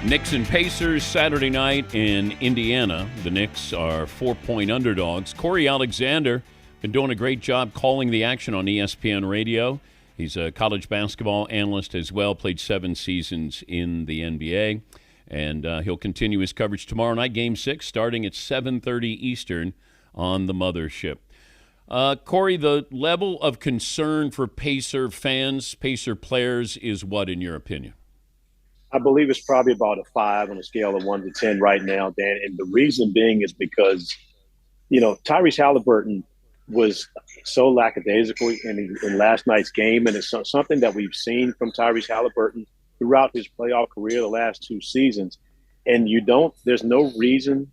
Knicks and Pacers Saturday night in Indiana. The Knicks are 4-point underdogs. Cory Alexander been doing a great job calling the action on ESPN Radio. He's a college basketball analyst as well, played 7 seasons in the NBA. And he'll continue his coverage tomorrow night, Game 6, starting at 7:30 Eastern on the Mothership. Cory, the level of concern for Pacer fans, Pacer players, is what in your opinion? I believe it's probably about a 5 on a scale of 1 to 10 right now, Dan. And the reason being is because, Tyrese Halliburton was so lackadaisical in last night's game. And it's something that we've seen from Tyrese Halliburton throughout his playoff career the last 2 seasons. And there's no reason,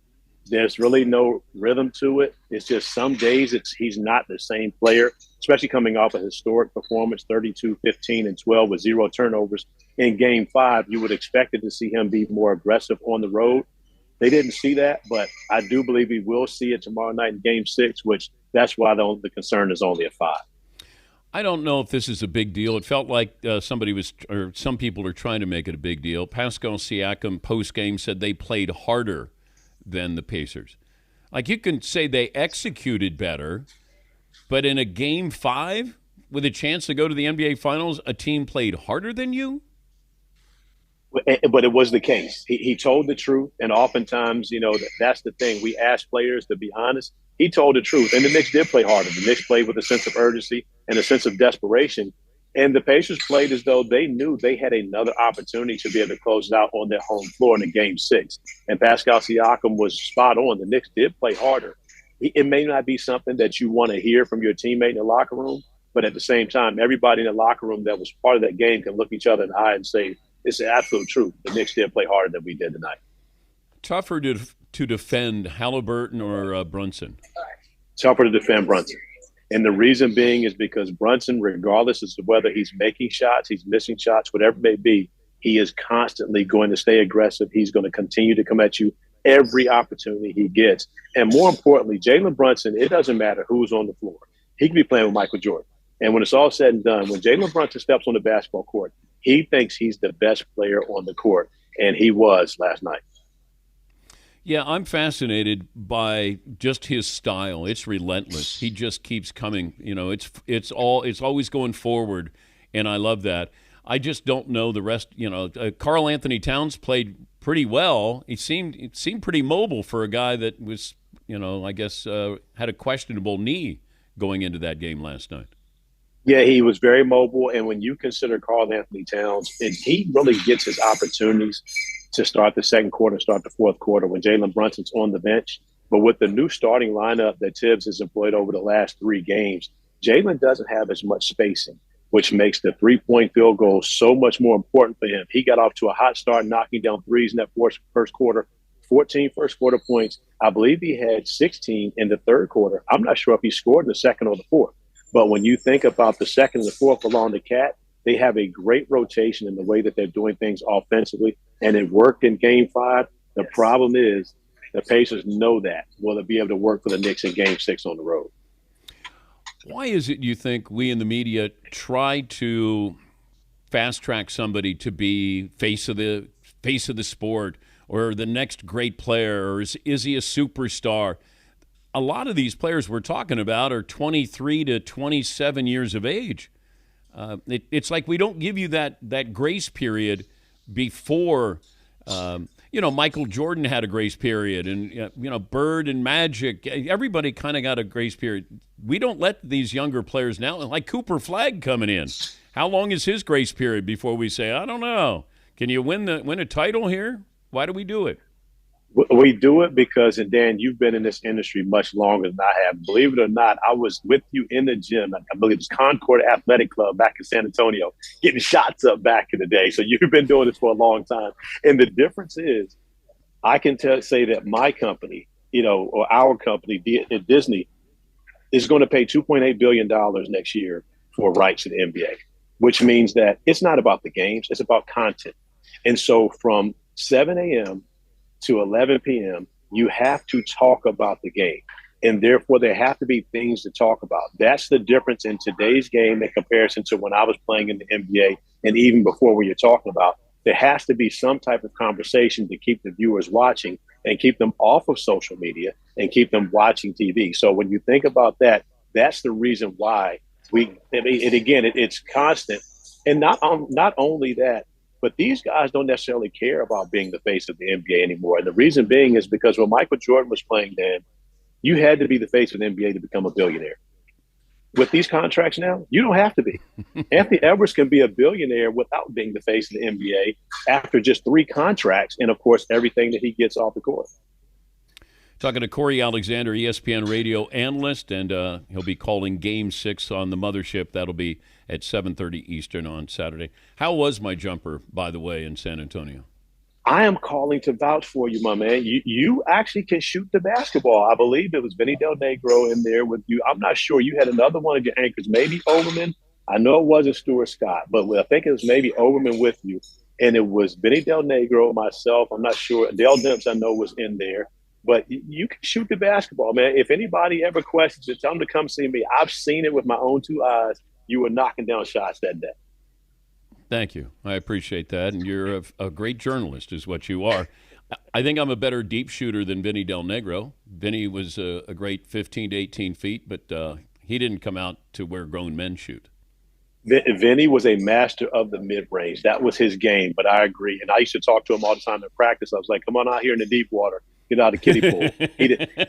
there's really no rhythm to it. It's just some days he's not the same player, especially coming off a historic performance, 32, 15, and 12 with 0 turnovers. In Game 5, you would expect to see him be more aggressive on the road. They didn't see that, but I do believe we will see it tomorrow night in Game 6, which that's why the concern is only a 5. I don't know if this is a big deal. It felt like some people are trying to make it a big deal. Pascal Siakam post-game said they played harder than the Pacers. Like, you can say they executed better, but in a Game 5 with a chance to go to the NBA Finals, a team played harder than you? But it was the case. He told the truth, and oftentimes, that's the thing. We ask players to be honest. He told the truth, and the Knicks did play harder. The Knicks played with a sense of urgency and a sense of desperation, and the Pacers played as though they knew they had another opportunity to be able to close it out on their home floor in a Game 6. And Pascal Siakam was spot on. The Knicks did play harder. It may not be something that you want to hear from your teammate in the locker room, but at the same time, everybody in the locker room that was part of that game can look each other in the eye and say, it's the absolute truth. The Knicks did play harder than we did tonight. Tougher to defend Halliburton or Brunson? Tougher to defend Brunson. And the reason being is because Brunson, regardless as to whether he's making shots, he's missing shots, whatever it may be, he is constantly going to stay aggressive. He's going to continue to come at you every opportunity he gets. And more importantly, Jalen Brunson, it doesn't matter who's on the floor. He can be playing with Michael Jordan. And when it's all said and done, when Jalen Brunson steps on the basketball court, he thinks he's the best player on the court, and he was last night. Yeah, I'm fascinated by just his style. It's relentless. He just keeps coming. It's always going forward, and I love that. I just don't know the rest. Karl Anthony Towns played pretty well. He seemed pretty mobile for a guy that was, I guess had a questionable knee going into that game last night. Yeah, he was very mobile, and when you consider Karl Anthony Towns, he really gets his opportunities to start the second quarter, start the fourth quarter when Jalen Brunson's on the bench. But with the new starting lineup that Tibbs has employed over the last 3 games, Jalen doesn't have as much spacing, which makes the 3-point field goal so much more important for him. He got off to a hot start, knocking down threes in that first quarter, 14 first quarter points. I believe he had 16 in the third quarter. I'm not sure if he scored in the second or the fourth. But when you think about the second and the fourth along the Cat, they have a great rotation in the way that they're doing things offensively, and it worked in Game 5. The problem is the Pacers know that. Will they be able to work for the Knicks in Game 6 on the road? Why is it you think we in the media try to fast-track somebody to be face of the sport or the next great player, or is he a superstar? A lot of these players we're talking about are 23 to 27 years of age. It's like we don't give you that grace period before. Michael Jordan had a grace period, and Bird and Magic. Everybody kind of got a grace period. We don't let these younger players now, like Cooper Flagg coming in. How long is his grace period before we say, I don't know, can you win a title here? Why do we do it? We do it because, and Dan, you've been in this industry much longer than I have. Believe it or not, I was with you in the gym. I believe it's Concord Athletic Club back in San Antonio, getting shots up back in the day. So you've been doing this for a long time. And the difference is, I can say that my company, or our company, Disney, is going to pay $2.8 billion next year for rights to the NBA, which means that it's not about the games, it's about content. And so from 7 a.m. to 11 p.m., you have to talk about the game. And therefore, there have to be things to talk about. That's the difference in today's game in comparison to when I was playing in the NBA and even before what you're talking about. there has to be some type of conversation to keep the viewers watching and keep them off of social media and keep them watching TV. So when you think about that, that's the reason why it's constant. And not only that, but these guys don't necessarily care about being the face of the NBA anymore. And the reason being is because when Michael Jordan was playing then, you had to be the face of the NBA to become a billionaire. With these contracts now, you don't have to be. Anthony Edwards can be a billionaire without being the face of the NBA after just 3 contracts and, of course, everything that he gets off the court. Talking to Cory Alexander, ESPN radio analyst, and he'll be calling Game 6 on the mothership. That'll be at 7:30 Eastern on Saturday. How was my jumper, by the way, in San Antonio? I am calling to vouch for you, my man. You actually can shoot the basketball. I believe it was Vinny Del Negro in there with you. I'm not sure. You had another one of your anchors, maybe Overman. I know it wasn't Stuart Scott, but I think it was maybe Overman with you. And it was Vinny Del Negro, myself. I'm not sure. Dale Demps, I know, was in there. But you can shoot the basketball, man. If anybody ever questions it, tell them to come see me. I've seen it with my own 2 eyes. You were knocking down shots that day. Thank you. I appreciate that. And you're a great journalist is what you are. I think I'm a better deep shooter than Vinny Del Negro. Vinny was a great 15 to 18 feet, but he didn't come out to where grown men shoot. Vinny was a master of the mid-range. That was his game, but I agree. And I used to talk to him all the time in practice. I was like, come on out here in the deep water. Get out of the kiddie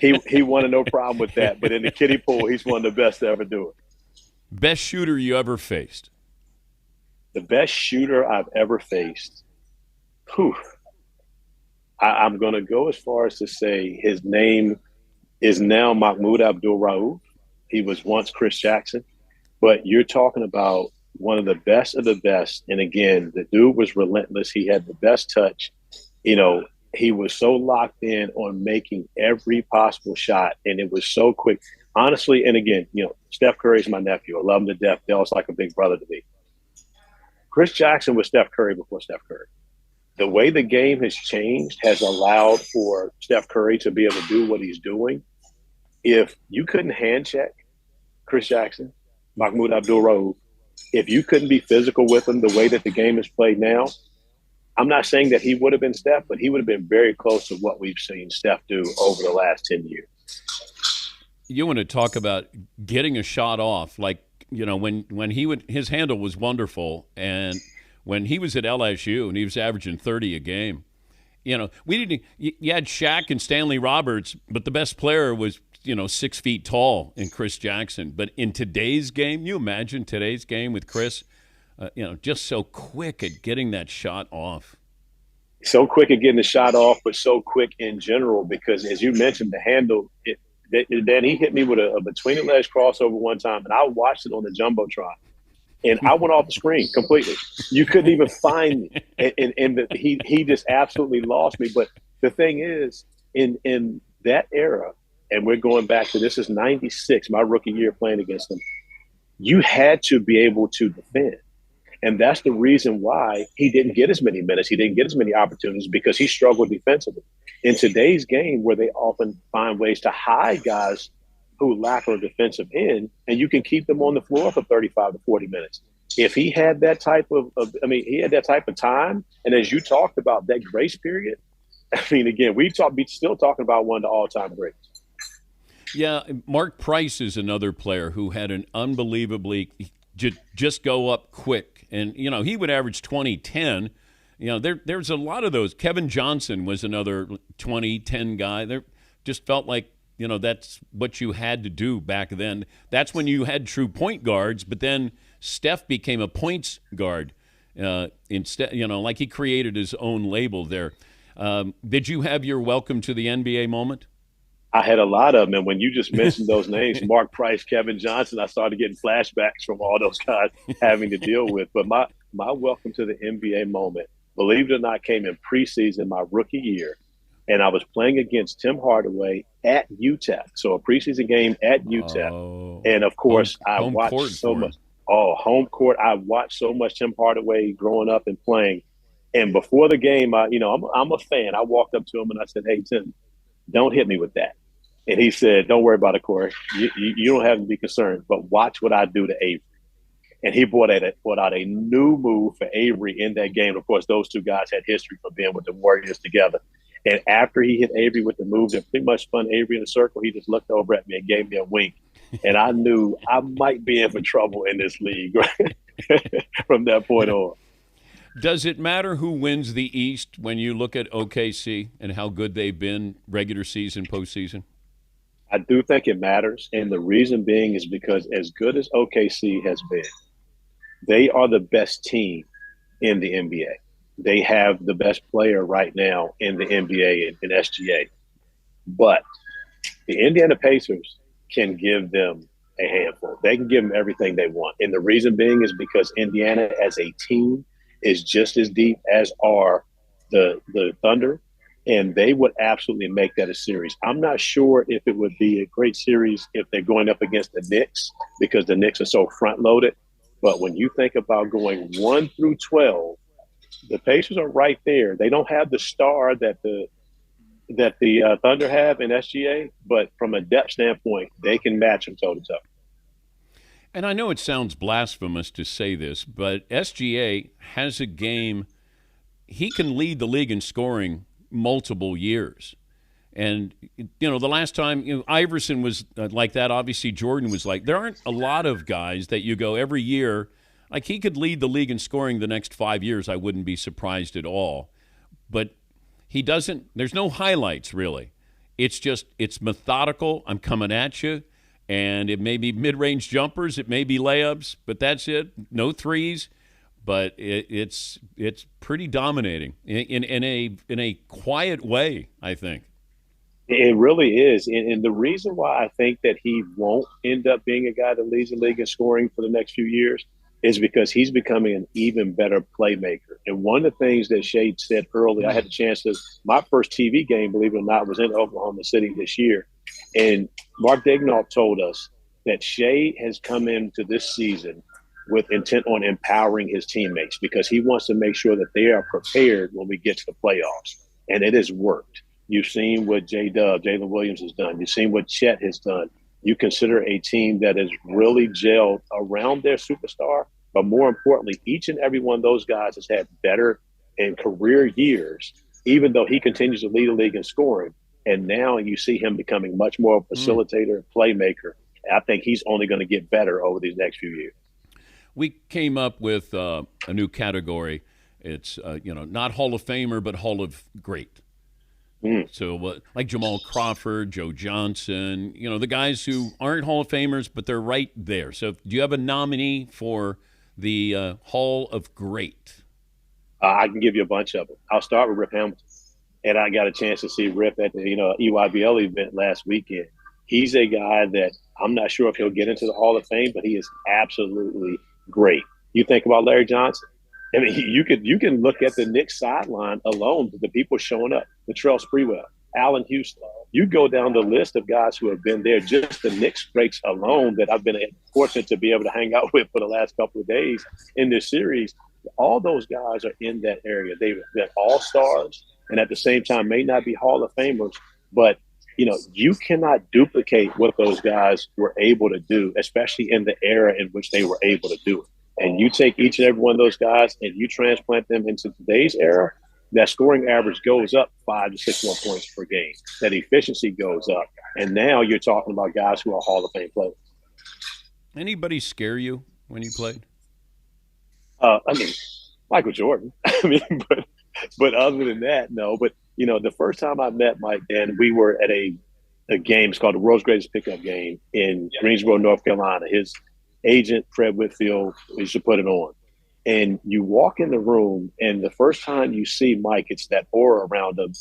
pool. He wanted no problem with that. But in the kiddie pool, he's one of the best to ever do it. Best shooter you ever faced? The best shooter I've ever faced. Whew. I'm going to go as far as to say his name is now Mahmoud Abdul-Rauf. He was once Chris Jackson. But you're talking about one of the best. And again, the dude was relentless. He had the best touch. You know, he was so locked in on making every possible shot, and it was so quick. Honestly, and again, you know, Steph Curry's my nephew. I love him to death. Dell's like a big brother to me. Chris Jackson was Steph Curry before Steph Curry. The way the game has changed has allowed for Steph Curry to be able to do what he's doing. If you couldn't hand check Chris Jackson, Mahmoud Abdul-Rauf, if you couldn't be physical with him the way that the game is played now, I'm not saying that he would have been Steph, but he would have been very close to what we've seen Steph do over the last 10 years. You want to talk about getting a shot off, like, you know, when his handle was wonderful, and when he was at LSU and he was averaging 30 a game, you know, you had Shaq and Stanley Roberts, but the best player was, 6 feet tall in Chris Jackson. But in today's game, you imagine today's game with Chris, just so quick at getting that shot off. So quick at getting the shot off, but so quick in general, because as you mentioned, the handle, then he hit me with a between the legs crossover one time, and I watched it on the Jumbotron. And I went off the screen completely. You couldn't even find me. And he just absolutely lost me. But the thing is, in that era, and we're going back to, this is 96, my rookie year playing against him, you had to be able to defend. And that's the reason why he didn't get as many minutes. He didn't get as many opportunities, because he struggled defensively. In today's game, where they often find ways to hide guys who lack a defensive end, and you can keep them on the floor for 35 to 40 minutes. If he had that type he had that type of time, and as you talked about, that grace period, again, we still talking about one of the all-time greats. Yeah, Mark Price is another player who had an unbelievably just go up quick. And, he would average 20-10. There's a lot of those. Kevin Johnson was another 20-10 guy. There just felt like, that's what you had to do back then. That's when you had true point guards, but then Steph became a points guard instead, like he created his own label there. Did you have your welcome to the NBA moment? I had a lot of them. And when you just mentioned those names, Mark Price, Kevin Johnson, I started getting flashbacks from all those guys having to deal with. But my welcome to the NBA moment, believe it or not, came in preseason my rookie year. And I was playing against Tim Hardaway at UTEP. So a preseason game at UTEP. Oh, and, of course, I watched so much. Oh, home court. I watched so much Tim Hardaway growing up and playing. And before the game, I'm a fan. I walked up to him and I said, "Hey, Tim, don't hit me with that." And he said, "Don't worry about it, Cory. You don't have to be concerned, but watch what I do to Avery." And he brought out a new move for Avery in that game. Of course, those two guys had history for being with the Warriors together. And after he hit Avery with the move that pretty much spun Avery in a circle, he just looked over at me and gave me a wink. And I knew I might be in for trouble in this league from that point on. Does it matter who wins the East when you look at OKC and how good they've been regular season, postseason? I do think it matters. And the reason being is because as good as OKC has been, they are the best team in the NBA. They have the best player right now in the NBA in SGA. But the Indiana Pacers can give them a handful. They can give them everything they want. And the reason being is because Indiana as a team is just as deep as are the Thunder, and they would absolutely make that a series. I'm not sure if it would be a great series if they're going up against the Knicks because the Knicks are so front-loaded. But when you think about going 1 through 12, the Pacers are right there. They don't have the star that the Thunder have in SGA, but from a depth standpoint, they can match them toe-to-toe. And I know it sounds blasphemous to say this, but SGA has a game. He can lead the league in scoring multiple years. And, the last time, Iverson was like that. Obviously, Jordan was like, there aren't a lot of guys that you go every year. Like, he could lead the league in scoring the next 5 years. I wouldn't be surprised at all. But he doesn't, there's no highlights, really. It's methodical. I'm coming at you. And it may be mid-range jumpers, it may be layups, but that's it. No threes, but it's pretty dominating in a quiet way, I think. It really is. And the reason why I think that he won't end up being a guy that leads the league in scoring for the next few years is because he's becoming an even better playmaker. And one of the things that Shade said early, I had the chance to – my first TV game, believe it or not, was in Oklahoma City this year. And Mark Daigneault told us that Shea has come into this season with intent on empowering his teammates because he wants to make sure that they are prepared when we get to the playoffs. And it has worked. You've seen what Jalen Williams has done. You've seen what Chet has done. You consider a team that has really gelled around their superstar, but more importantly, each and every one of those guys has had better and career years, even though he continues to lead the league in scoring. And now you see him becoming much more of a facilitator and playmaker. I think he's only going to get better over these next few years. We came up with a new category. It's, not Hall of Famer, but Hall of Great. So like Jamal Crawford, Joe Johnson, the guys who aren't Hall of Famers, but they're right there. So do you have a nominee for the Hall of Great? I can give you a bunch of them. I'll start with Rip Hamilton. And I got a chance to see Rip at the EYBL event last weekend. He's a guy that I'm not sure if he'll get into the Hall of Fame, but he is absolutely great. You think about Larry Johnson. I mean, you can look at the Knicks sideline alone, the people showing up, Latrell Sprewell, Allen Houston. You go down the list of guys who have been there, just the Knicks breaks alone that I've been fortunate to be able to hang out with for the last couple of days in this series. All those guys are in that area. They're all-stars. And at the same time, may not be Hall of Famers, but, you cannot duplicate what those guys were able to do, especially in the era in which they were able to do it. And you take each and every one of those guys and you transplant them into today's era, that scoring average goes up 5 to 6 more points per game. That efficiency goes up. And now you're talking about guys who are Hall of Fame players. Anybody scare you when you played? Michael Jordan. But other than that, no. But, the first time I met Mike, and we were at a game, it's called the World's Greatest Pickup Game in Greensboro, North Carolina. His agent, Fred Whitfield, used to put it on. And you walk in the room, and the first time you see Mike, it's that aura around him.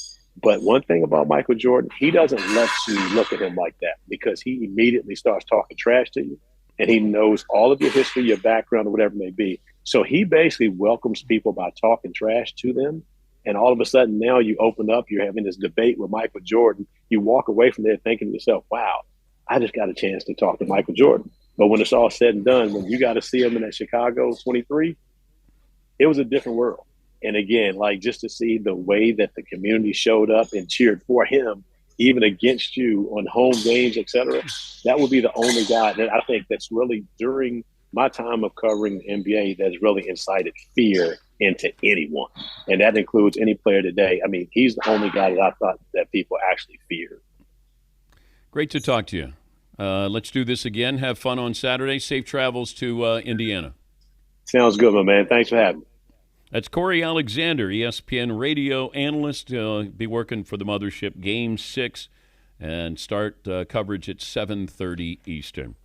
But one thing about Michael Jordan, he doesn't let you look at him like that because he immediately starts talking trash to you. And he knows all of your history, your background, or whatever it may be. So he basically welcomes people by talking trash to them. And all of a sudden now you open up, you're having this debate with Michael Jordan. You walk away from there thinking to yourself, wow, I just got a chance to talk to Michael Jordan. But when it's all said and done, when you got to see him in that Chicago 23, it was a different world. And again, just to see the way that the community showed up and cheered for him, even against you on home games, et cetera, that would be the only guy that I think that's really during my time of covering the NBA that's really incited fear into anyone. And that includes any player today. I mean, he's the only guy that I thought that people actually feared. Great to talk to you. Let's do this again. Have fun on Saturday. Safe travels to Indiana. Sounds good, my man. Thanks for having me. That's Cory Alexander, ESPN radio analyst. Be working for the mothership Game 6 and start coverage at 7:30 Eastern.